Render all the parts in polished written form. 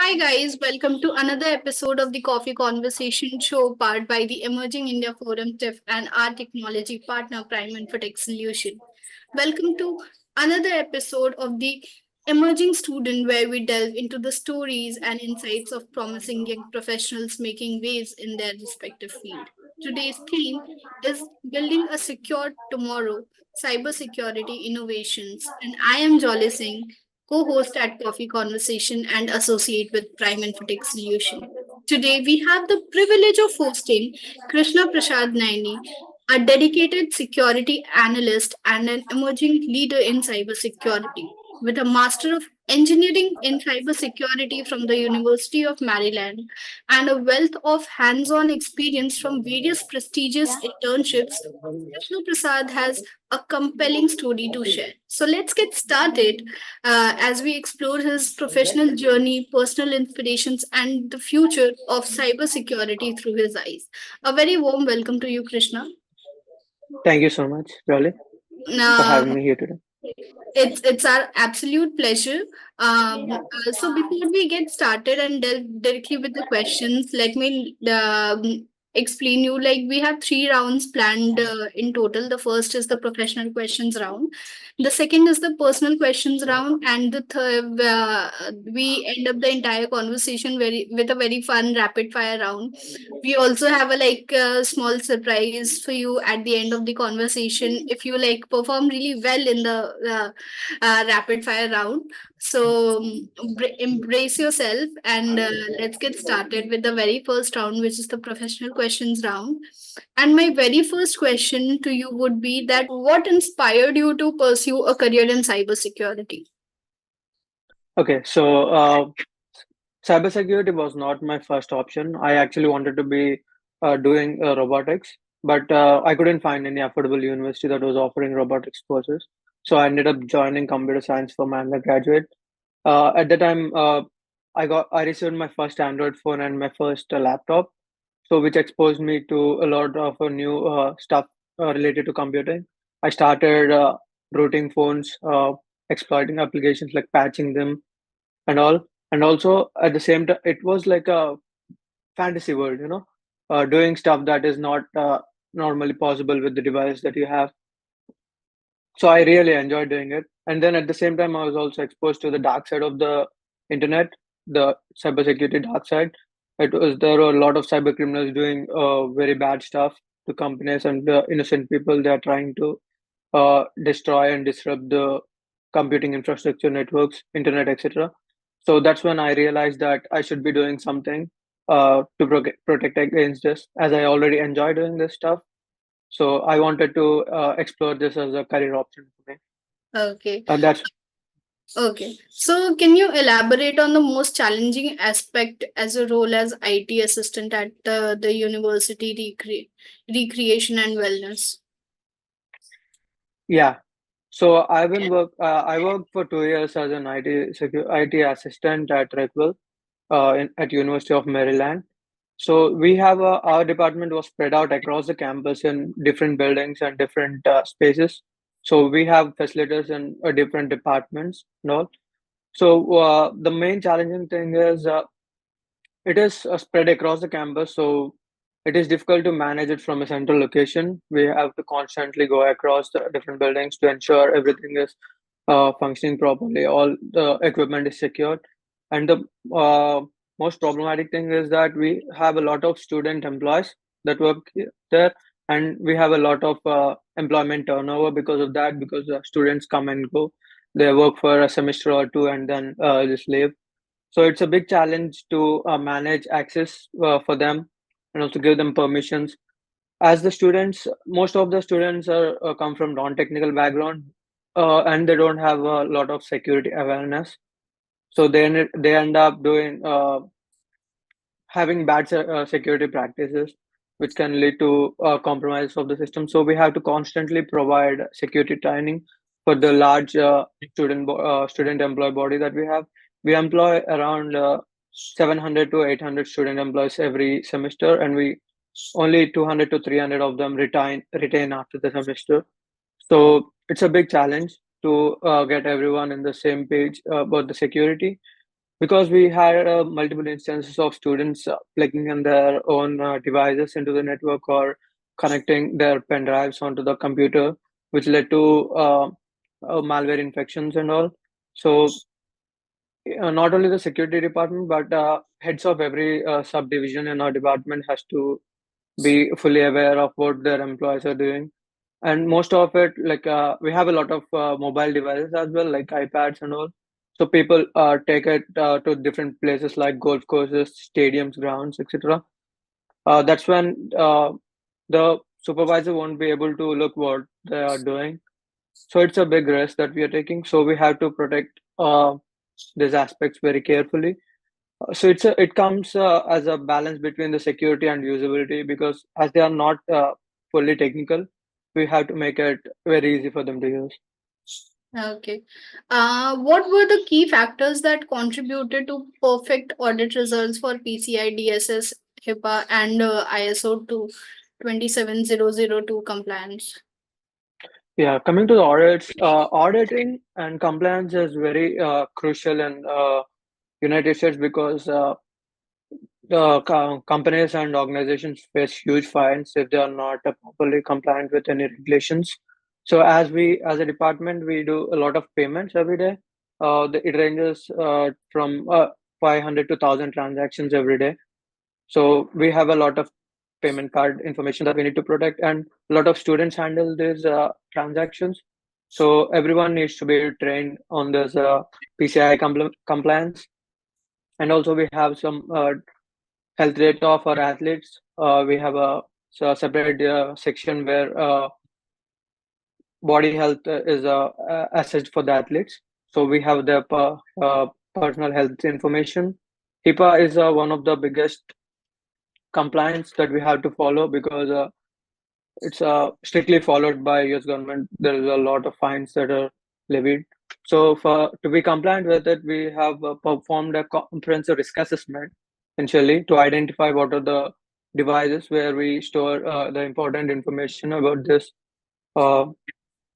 Hi guys, welcome to another episode of the Coffee Conversation Show, powered by the Emerging India Forum TIF and our technology partner Prime Infotech Solution. Welcome to another episode of the Emerging Student, where we delve into the stories and insights of promising young professionals making waves in their respective field. Today's theme is building a secure tomorrow, cybersecurity innovations, and I am Jolly Singh, co-host at Coffee Conversation and associate with Prime Infotech Solution. Today we have the privilege of hosting Krishnaprasad Nayani, a dedicated security analyst and an emerging leader in cybersecurity. With a Master of Engineering in Cybersecurity from the University of Maryland and a wealth of hands on experience from various prestigious internships, Krishna Prasad has a compelling story to share. So let's get started as we explore his professional journey, personal inspirations, and the future of cybersecurity through his eyes. A very warm welcome to you, Krishna. Thank you so much, Raleigh, for Um, having me here today. it's our absolute pleasure. So before we get started and delve directly with the questions, let me explain you. Like we have three rounds planned in total. The first is the professional questions round. The second is the personal questions round, and the third we end up the entire conversation very with a very fun rapid fire round. We also have a small surprise for you at the end of the conversation if you like perform really well in the rapid fire round. So embrace yourself and let's get started with the very first round, which is the professional questions round. And my very first question to you would be that what inspired you to pursue a career in cybersecurity? Okay, so cybersecurity was not my first option. I actually wanted to be doing robotics, but I couldn't find any affordable university that was offering robotics courses. So I ended up joining computer science for my undergraduate. At the time, I received my first Android phone and my first laptop, so which exposed me to a lot of new stuff related to computing. I started routing phones, exploiting applications like patching them and all. And also at the same time, it was like a fantasy world, doing stuff that is not normally possible with the device that you have. So I really enjoyed doing it. And then at the same time, I was also exposed to the dark side of the internet, the cybersecurity dark side. It was there were a lot of cyber criminals doing very bad stuff to companies and innocent people. They are trying to destroy and disrupt the computing infrastructure, networks, internet, etc. So that's when I realized that I should be doing something to protect against this, as I already enjoy doing this stuff. So I wanted to explore this as a career option for me. Okay. That's Okay. So, can you elaborate on the most challenging aspect as a role as IT assistant at the university recreation and wellness? Yeah. So I worked for 2 years as an IT assistant at Redwell at University of Maryland. So our department was spread out across the campus in different buildings and different spaces. So we have facilities in different departments and all. So the main challenging thing is it is spread across the campus, so it is difficult to manage it from a central location. We have to constantly go across the different buildings to ensure everything is functioning properly, all the equipment is secured. And the most problematic thing is that we have a lot of student employees that work there, and we have a lot of employment turnover because of that, because the students come and go. They work for a semester or two and then just leave. So it's a big challenge to manage access for them and also give them permissions. As the students, most of the students are come from non-technical background, and they don't have a lot of security awareness. So they end up doing having bad security practices, which can lead to compromise of the system. So we have to constantly provide security training for the large student employee body that we have. We employ around 700 to 800 student employees every semester, and we only 200 to 300 of them retain after the semester. So it's a big challenge to get everyone in the same page about the security. because we had multiple instances of students plugging in their own devices into the network or connecting their pen drives onto the computer, which led to malware infections and all. So not only the security department, but heads of every subdivision in our department has to be fully aware of what their employees are doing. And most of it, like we have a lot of mobile devices as well, like iPads and all. So people take it to different places like golf courses, stadiums, grounds, etc. That's when the supervisor won't be able to look what they are doing. So it's a big risk that we are taking. So we have to protect these aspects very carefully. So it comes as a balance between the security and usability, because as they are not fully technical, we have to make it very easy for them to use. Okay. What were the key factors that contributed to perfect audit results for PCI DSS, HIPAA, and ISO 27002 compliance? Yeah, coming to the audits, auditing and compliance is very crucial in United States, because the companies and organizations face huge fines if they are not properly compliant with any regulations. So as a department, we do a lot of payments every day. It ranges from 500 to 1,000 transactions every day. So we have a lot of payment card information that we need to protect, and a lot of students handle these transactions. So everyone needs to be trained on this PCI compliance. And also we have some health data for athletes. We have separate section where body health is assessed for the athletes. So we have their personal health information. HIPAA is one of the biggest compliance that we have to follow, because it's strictly followed by US government. There is a lot of fines that are levied. So for to be compliant with it, we have performed a comprehensive risk assessment, essentially, to identify what are the devices where we store the important information about this uh,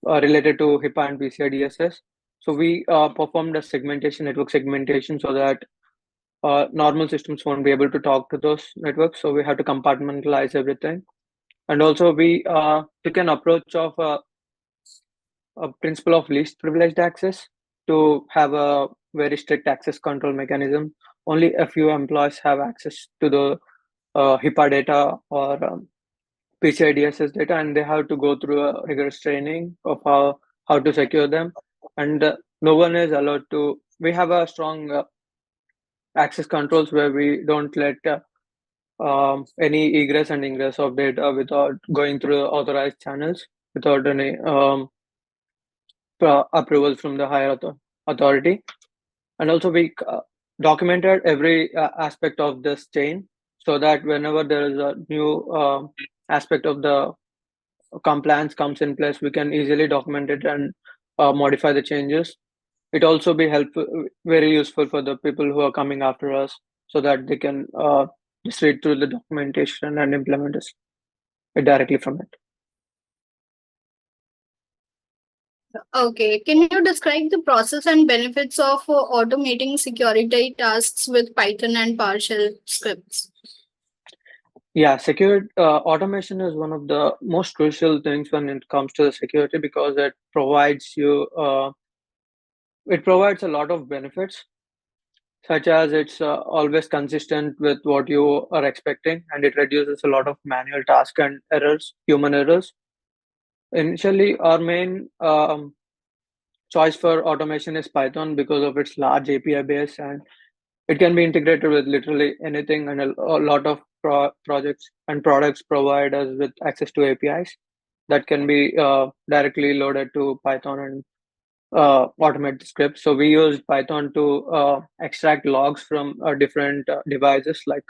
related to HIPAA and PCI DSS. So we performed a segmentation, network segmentation, so that normal systems won't be able to talk to those networks. So we have to compartmentalize everything. And also we took an approach of a principle of least privileged access to have a very strict access control mechanism. Only a few employees have access to the HIPAA data or PCI DSS data, and they have to go through a rigorous training of how to secure them. And no one is allowed to. We have a strong access controls where we don't let any egress and ingress of data without going through authorized channels, without any approval from the higher authority. And also we documented every aspect of this chain, so that whenever there is a new aspect of the compliance comes in place, we can easily document it and modify the changes. It also be helpful, very useful for the people who are coming after us, so that they can just read through the documentation and implement it directly from it. Okay. Can you describe the process and benefits of automating security tasks with Python and PowerShell scripts? Yeah, secure automation is one of the most crucial things when it comes to the security, because it provides a lot of benefits, such as it's always consistent with what you are expecting, and it reduces a lot of manual task and errors, human errors. Initially, our main choice for automation is Python, because of its large API base, and it can be integrated with literally anything, and a lot of projects and products provide us with access to APIs that can be directly loaded to Python and automate the scripts. So we use Python to extract logs from different devices, like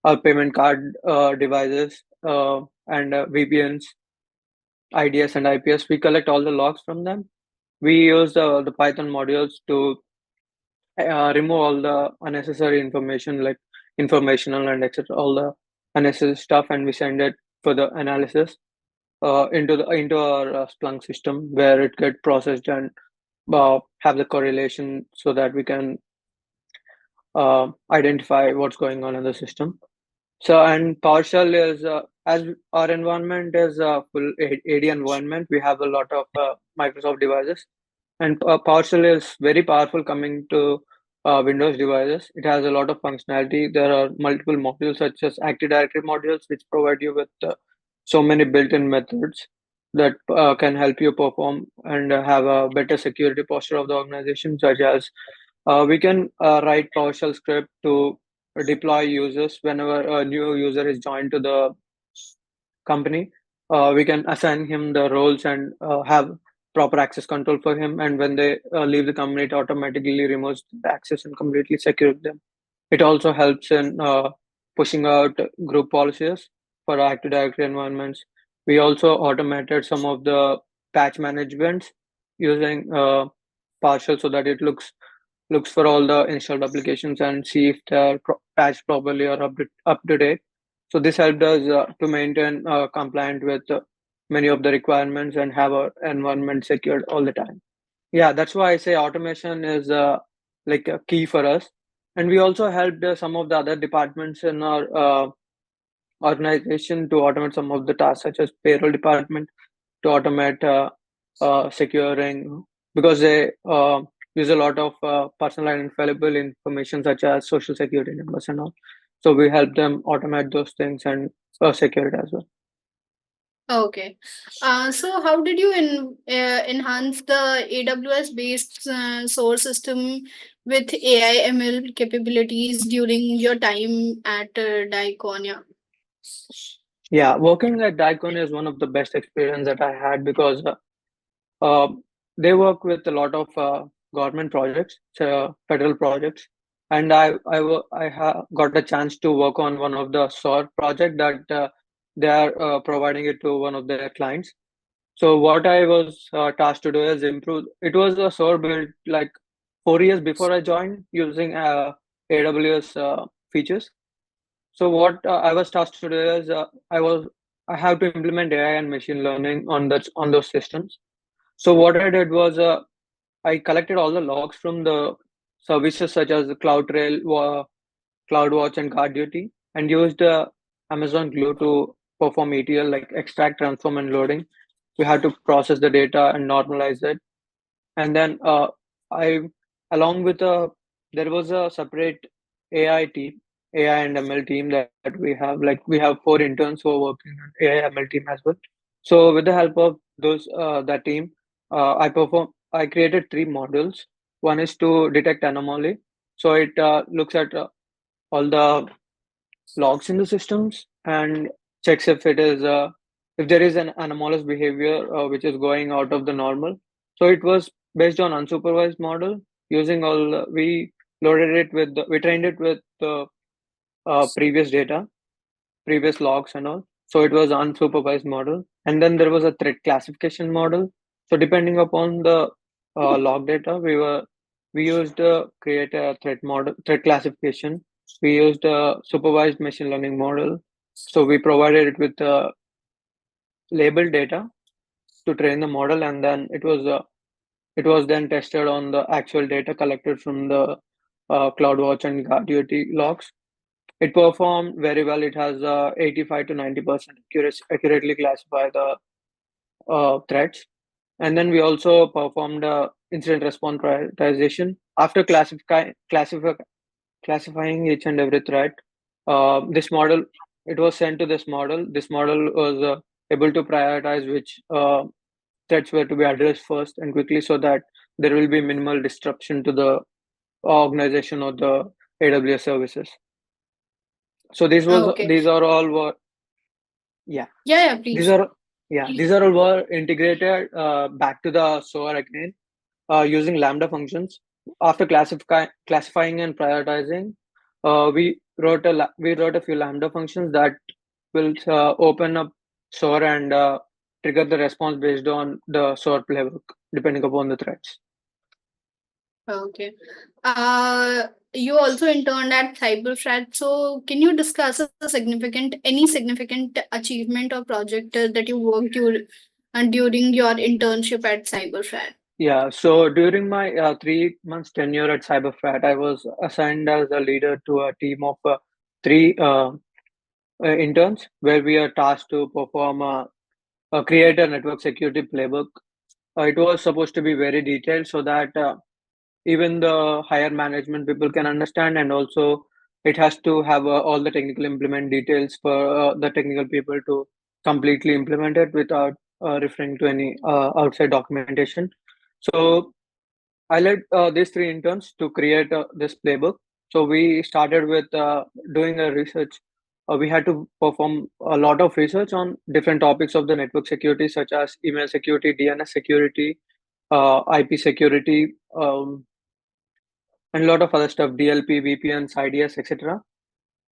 our payment card devices and VPNs, IDS and IPS. We collect all the logs from them. We use the Python modules to remove all the unnecessary information, like informational and etc. All the unnecessary stuff, and we send it for the analysis into our Splunk system, where it get processed and have the correlation, so that we can identify what's going on in the system. So, and PowerShell is, as our environment is a full AD environment, we have a lot of Microsoft devices, and PowerShell is very powerful coming to Windows devices. It has a lot of functionality. There are multiple modules such as Active Directory modules, which provide you with so many built-in methods that can help you perform and have a better security posture of the organization, such as we can write PowerShell script to deploy users whenever a new user is joined to the company. We can assign him the roles and have proper access control for him. And when they leave the company, it automatically removes the access and completely secures them. It also helps in pushing out group policies for Active Directory environments. We also automated some of the patch management using PowerShell so that it looks for all the installed applications and see if they're patched properly or up to date. So this helped us to maintain compliant with many of the requirements and have our environment secured all the time. Yeah, that's why I say automation is like a key for us. And we also helped some of the other departments in our organization to automate some of the tasks, such as payroll department to automate securing, because they use a lot of personal and infallible information such as social security numbers and all. So we help them automate those things and secure it as well. Okay. So how did you enhance the AWS based source system with AI ML capabilities during your time at Diaconia? Yeah, working at Daikon is one of the best experience that I had because uh, they work with a lot of government projects, federal projects, and got a chance to work on one of the SOAR project that they are providing it to one of their clients. So what I was tasked to do is improve. It was a SOAR built like 4 years before I joined using AWS features. So what I was tasked to do is I have to implement AI and machine learning on those systems. So what I did was I collected all the logs from the services such as the CloudTrail, CloudWatch, and GuardDuty, and used Amazon Glue to perform ETL like extract, transform, and loading. We had to process the data and normalize it, and then I, along with there was a separate AI team, AI and ML team that we have. Like we have 4 interns who are working on AI ML team as well. So with the help of those that team, I created 3 models. One is to detect anomaly, so it looks at all the logs in the systems and checks if there is an anomalous behavior which is going out of the normal. So it was based on unsupervised model using we loaded it with we trained it with the previous data, previous logs and all. So it was unsupervised model, and then there was a threat classification model. So depending upon the log data, we used create a threat classification. We used a supervised machine learning model. So we provided it with labeled data to train the model, and then it was then tested on the actual data collected from the CloudWatch and GuardDuty logs. It performed very well. It has 85 to 90% accurately classify the threats. And then we also performed incident response prioritization after classifying each and every threat. This model, it was sent to this model. This model was able to prioritize which threats were to be addressed first and quickly, so that there will be minimal disruption to the organization or the AWS services. So Okay. these are all were yeah Yeah, yeah, these please. are these are all were integrated back to the SOAR again using Lambda functions. After classifying and prioritizing, we wrote a few Lambda functions that will open up SOAR and trigger the response based on the SOAR playbook, depending upon the threats. Okay. Uh, you also interned at Cyberfrat. So, can you discuss any significant achievement or project that you worked during your internship at Cyberfrat? Yeah, so during my 3 months tenure at Cyberfrat, I was assigned as a leader to a team of three interns, where we are tasked to perform a create a network security playbook. It was supposed to be very detailed so that even the higher management people can understand, and also it has to have all the technical implement details for the technical people to completely implement it without referring to any outside documentation. So I led these three interns to create this playbook. So we started with doing a research. We had to perform a lot of research on different topics of the network security, such as email security, DNS security, IP security, and a lot of other stuff, DLP, VPNs, IDS, etc.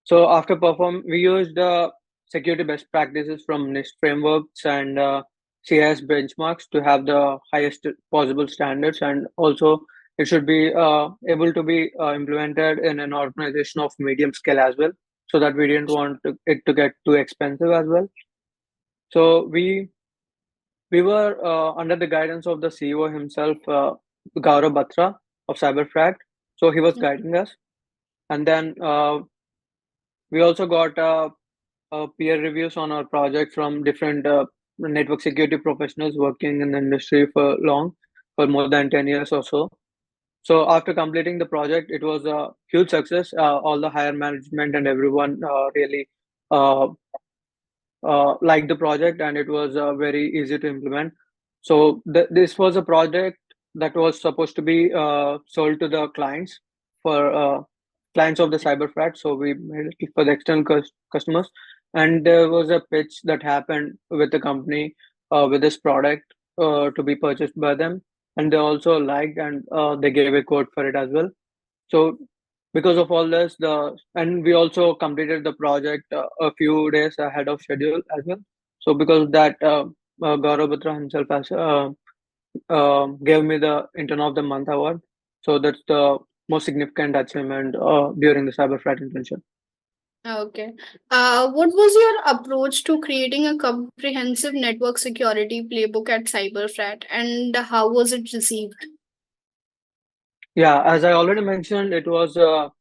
So after perform, we used security best practices from NIST frameworks and CIS benchmarks to have the highest possible standards, and also it should be able to be implemented in an organization of medium scale as well, so that we didn't want it to get too expensive as well. So we were under the guidance of the CEO himself, Gaurav Batra of Cyberfrag. So he was guiding us, and then we also got peer reviews on our project from different network security professionals working in the industry for more than 10 years or so. So after completing the project, it was a huge success. All the higher management and everyone really uh, liked the project, and it was very easy to implement. So this was a project that was supposed to be sold to the clients for clients of the cyberfrat. So we made it for the external customers, and there was a pitch that happened with the company with this product to be purchased by them, and they also liked, and they gave a quote for it as well. So because of all this, the and we also completed the project a few days ahead of schedule as well. So because of that, Gaurav Batra himself has gave me the Intern of the Month award. So that's the most significant achievement during the Cyberfrat internship. Okay. What was your approach to creating a comprehensive network security playbook at Cyberfrat, and how was it received? Yeah, as I already mentioned, it was a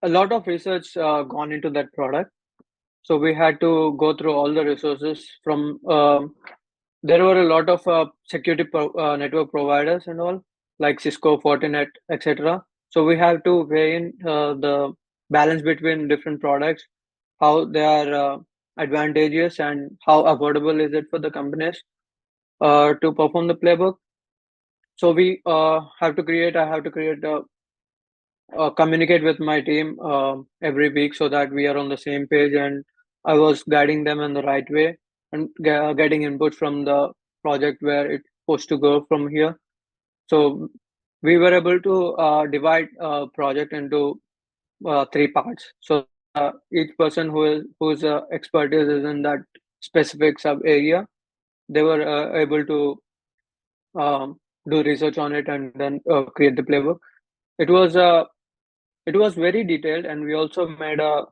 lot of research gone into that product. So we had to go through all the resources from there were a lot of security network providers and all, like Cisco, Fortinet, etc. So we have to weigh in the balance between different products, how they are advantageous, and how affordable is it for the companies to perform the playbook. So we I have to create communicate with my team every week so that we are on the same page, and I was guiding them in the right way and getting input from the project where it's supposed to go from here. So we were able to divide project into three parts so that each person whose expertise is in that specific sub area, they were able to do research on it and then create the playbook. It was very detailed, and we also made a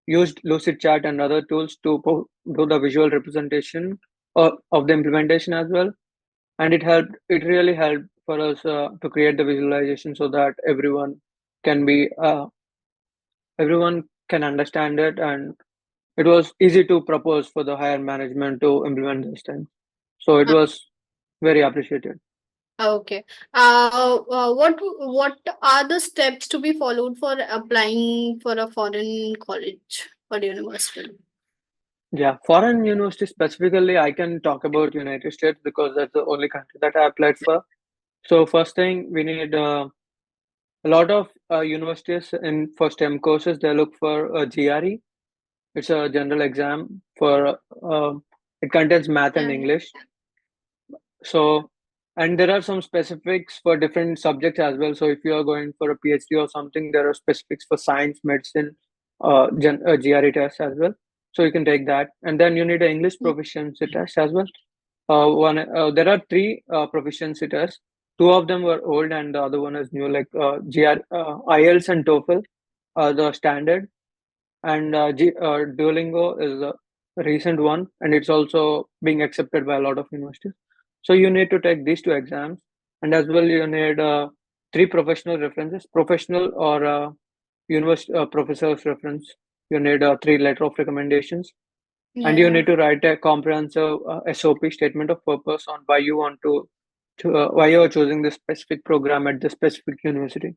used Lucid Chat and other tools to do the visual representation of the implementation as well. And it really helped for us to create the visualization so that everyone can understand it, and it was easy to propose for the higher management to implement this thing. So it was very appreciated. Okay. What are the steps to be followed for applying for a foreign college or university? Yeah, foreign university specifically, I can talk about United States because that's the only country that I applied for. So first thing, we need a lot of universities in for STEM courses. They look for a GRE. It's a general exam for it contains math and Yeah. English. So, and there are some specifics for different subjects as well. So if you are going for a PhD or something, there are specifics for science, medicine, GRE test as well. So you can take that, and then you need an English proficiency test as well. There are three proficiency tests. Two of them were old, and the other one is new. Like IELTS and TOEFL are the standard, and Duolingo is a recent one, and it's also being accepted by a lot of universities. So you need to take these two exams. and as well you need three professional references, professional or university professor's reference. You need three letter of recommendations, and you Yeah. need to write a comprehensive SOP, statement of purpose, on why you want why you are choosing this specific program at this specific university.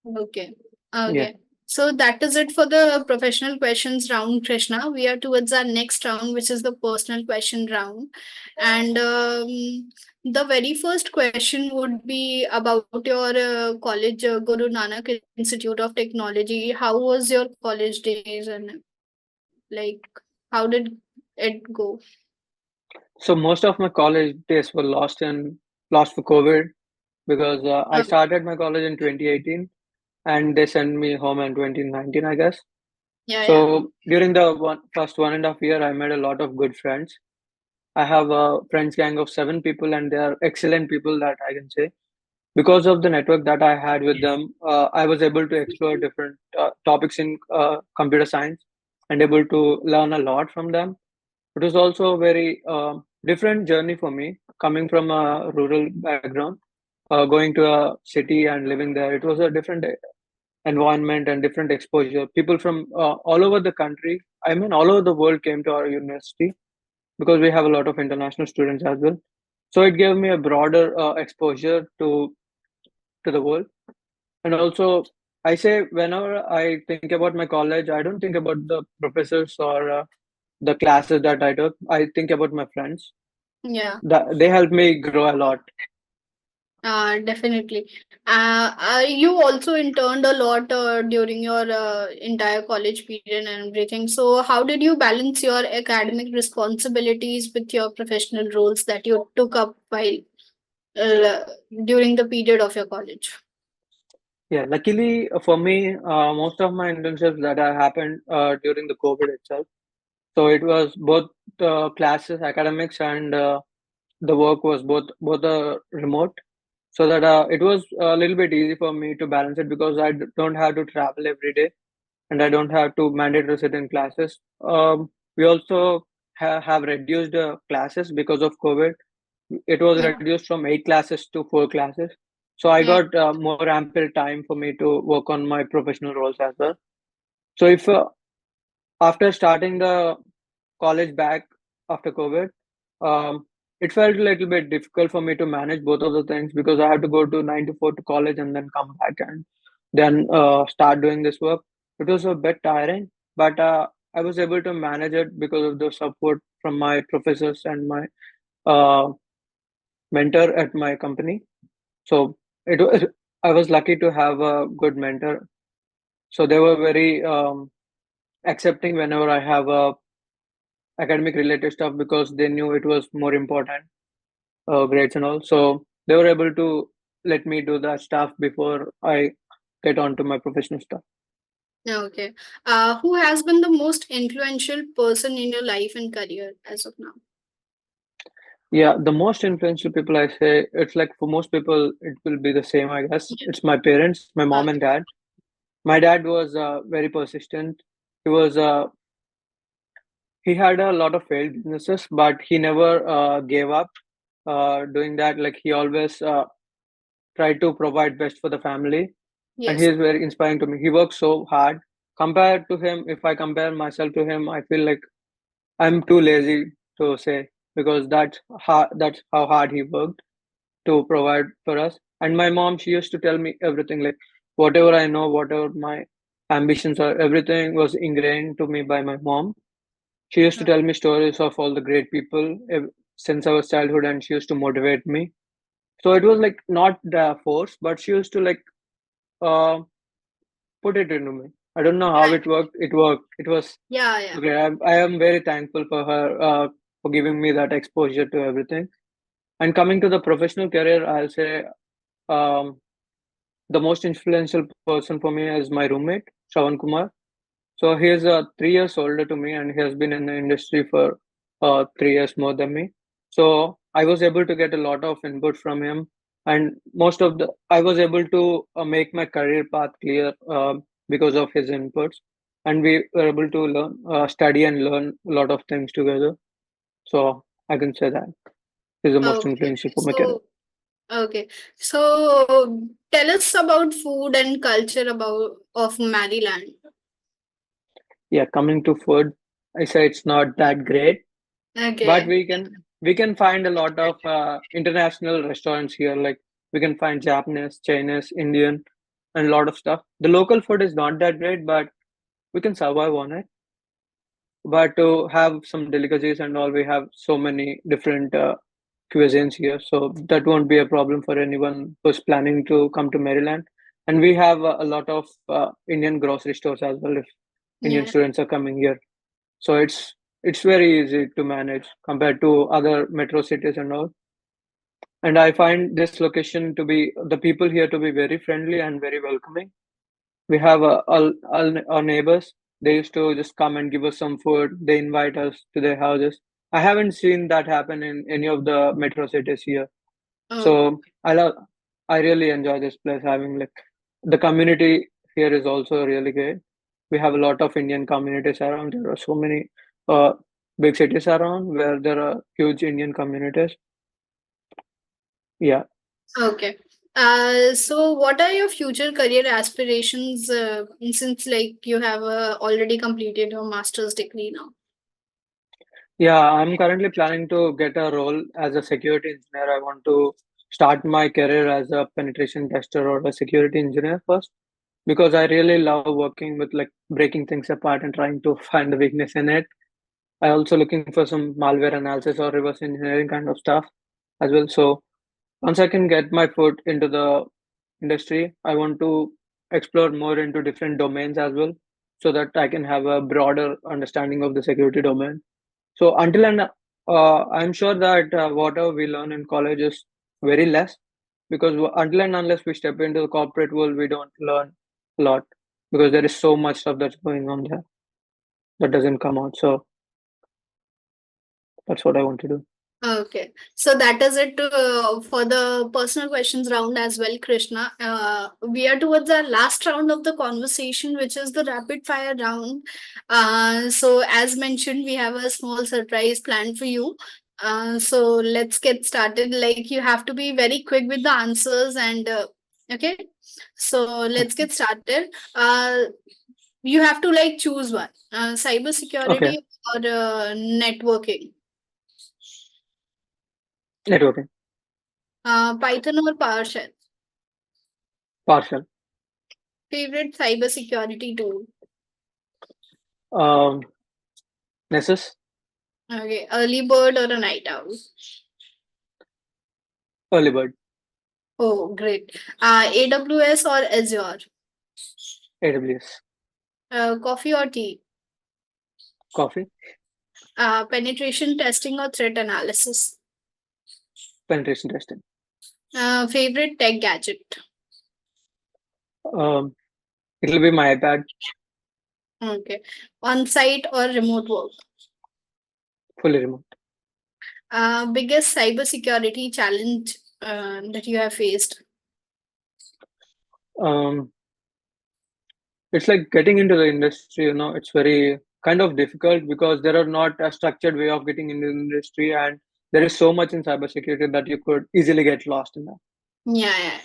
Okay. Yeah. Okay. So that is it for the professional questions round, Krishna. We are towards our next round, which is the personal question round. And the very first question would be about your college, Guru Nanak Institute of Technology. How was your college days, and like how did it go? So most of my college days were lost for COVID, because I Okay. started my college in 2018 and they sent me home in 2019, I guess. Yeah, yeah. So during the first 1.5 year, I made a lot of good friends. I have a friends gang of 7 people, and they are excellent people that I can say. Because of the network that I had with them, I was able to explore different topics in computer science and able to learn a lot from them. It was also a very different journey for me, coming from a rural background, going to a city and living there. It was a different environment and different exposure. People from all over the country, I mean, all over the world came to our university, because we have a lot of international students as well. So it gave me a broader exposure to the world. And also, I say whenever I think about my college, I don't think about the professors or the classes that I took. I think about my friends. Yeah. That they helped me grow a lot. Definitely. You also interned a lot during your entire college period and everything. So, how did you balance your academic responsibilities with your professional roles that you took up while uh, during the period of your college? Yeah, luckily for me, most of my internships that have happened during the COVID itself. So it was both classes, academics, and the work was both remote. So that it was a little bit easy for me to balance it, because don't have to travel every day, and I don't have to mandate to sit in classes. We also have reduced classes because of COVID. It was Yeah, reduced from 8 classes to 4 classes. So I yeah, got more ample time for me to work on my professional roles as well. So if after starting the college back after COVID, it felt a little bit difficult for me to manage both of the things, because I had to go to 9 to 4 to college and then come back and then start doing this work. It was a bit tiring, but I was able to manage it because of the support from my professors and my uh, mentor at my company. So it was I was lucky to have a good mentor. So they were very accepting whenever I have academic related stuff, because they knew it was more important, grades and all. So they were able to let me do that stuff before I get on to my professional stuff. yeah, okay. Who has been the most influential person in your life and career as of now? Yeah, the most influential people, I say, it's like for most people, it will be the same, I guess. Yeah. It's my parents, my mom and Okay. dad. My dad was very persistent. He was he had a lot of failed businesses, but he never gave up doing that. Like he always tried to provide best for the family, and he Yes. is very inspiring to me. He works so hard. Compared to him, if I compare myself to him, I feel like I'm too lazy to say, because that's how hard he worked to provide for us. And my mom, she used to tell me everything, like whatever I know, whatever my ambitions are, everything was ingrained to me by my mom. She used to tell me stories of all the great people since I was childhood, and she used to motivate me. So it was like not the force, but she used to like uh, put it into me. I don't know how Right. it worked. It worked. It was Yeah, yeah. okay. I am very thankful for her for giving me that exposure to everything. And coming to the professional career, I'll say um, the most influential person for me is my roommate, Shawan Kumar. So he is 3 years older to me, and he has been in the industry for 3 years more than me. So I was able to get a lot of input from him, and most of the I was able to make my career path clear because of his inputs, and we were able to study and learn a lot of things together. So I can say that he's the most Okay. influential for my So career. Okay. So tell us about food and culture about of Maryland. Yeah, coming to food, I say it's not that great, but Okay. we can find a lot of international restaurants here. Like we can find Japanese, Chinese, Indian, and a lot of stuff. The local food is not that great, but we can survive on it. But to have some delicacies and all, we have so many different cuisines here, so that won't be a problem for anyone who's planning to come to Maryland. And we have a lot of Indian grocery stores as well if Indian Yeah. students are coming here. So it's very easy to manage compared to other metro cities and all. And I find this location to be the people here to be very friendly and very welcoming. We have all our neighbors. They used to just come and give us some food. They invite us to their houses. I haven't seen that happen in any of the metro cities here. Oh, So I really enjoy this place. Having like the community here is also really great. We have a lot of Indian communities around. There are so many uh, big cities around where there are huge Indian communities. Yeah, okay. So what are your future career aspirations since like you have already completed your master's degree now? yeah. I'm currently planning to get a role as a security engineer. I want to start my career as a penetration tester or a security engineer first because I really love working with like breaking things apart and trying to find the weakness in it. I also looking for some malware analysis or reverse engineering kind of stuff as well. So once I can get my foot into the industry, I want to explore more into different domains as well, so that I can have a broader understanding of the security domain. So until and I'm sure that whatever we learn in college is very less because until and unless we step into the corporate world, we don't learn a lot because there is so much stuff that's going on there that doesn't come out. So that's what I want to do. Okay, so that is it for the personal questions round as well, Krishna. We are towards our last round of the conversation, which is the rapid fire round. So, as mentioned, we have a small surprise planned for you. So, let's get started. Like, you have to be very quick with the answers, and okay, so let's get started. You have to like choose one cyber Okay, security or networking. networking, Python or PowerShell? partial. Favorite cybersecurity tool? Um, Nessus, Okay, early bird or a night owl? early bird, Oh, great. AWS or Azure? AWS, Coffee or tea? coffee, Penetration testing or threat analysis? penetration testing. Favorite tech gadget? Um, it'll be my iPad, Okay. On-site or remote work? fully remote. Biggest cybersecurity challenge that you have faced? Um, it's like getting into the industry, it's very kind of difficult because there are not a structured way of getting into the industry, and there is so much in cybersecurity that you could easily get lost in that. Yeah, yeah.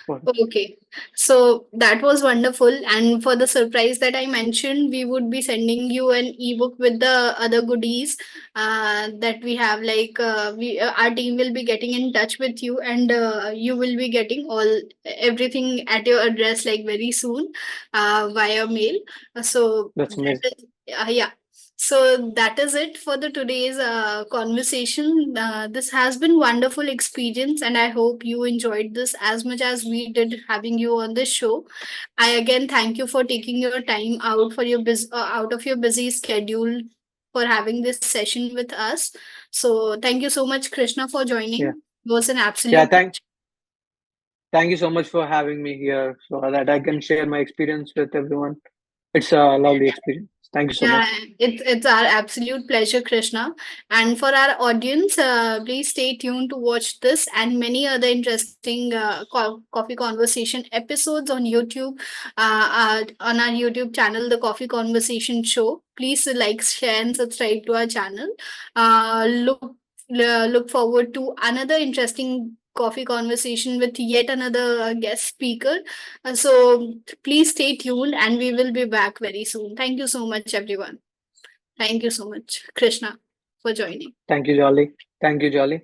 What- Okay, so that was wonderful. And for the surprise that I mentioned, we would be sending you an ebook with the other goodies that we have. Like we, our team will be getting in touch with you, and you will be getting all everything at your address like very soon via mail. So That's that amazing. is, yeah. So that is it for the today's conversation. This has been wonderful experience, and I hope you enjoyed this as much as we did having you on this show. I again thank you for taking your time out for your out of your busy schedule for having this session with us. So thank you so much, Krishna, for Yeah. joining. It was an Yeah. absolute Thank you so much for having me here so that I can share my experience with everyone. It's a lovely experience. Thank you so Yeah, much. it's our absolute pleasure, Krishna. And for our audience, please stay tuned to watch this and many other interesting coffee conversation episodes on YouTube, on our YouTube channel, the Coffee Conversation Show. Please like, share, and subscribe to our channel. Look forward to another interesting coffee conversation with yet another guest speaker. So please stay tuned, and we will be back very soon. Thank you so much, everyone. Thank you so much, Krishna, for joining. Thank you, Jolly. Thank you, Jolly.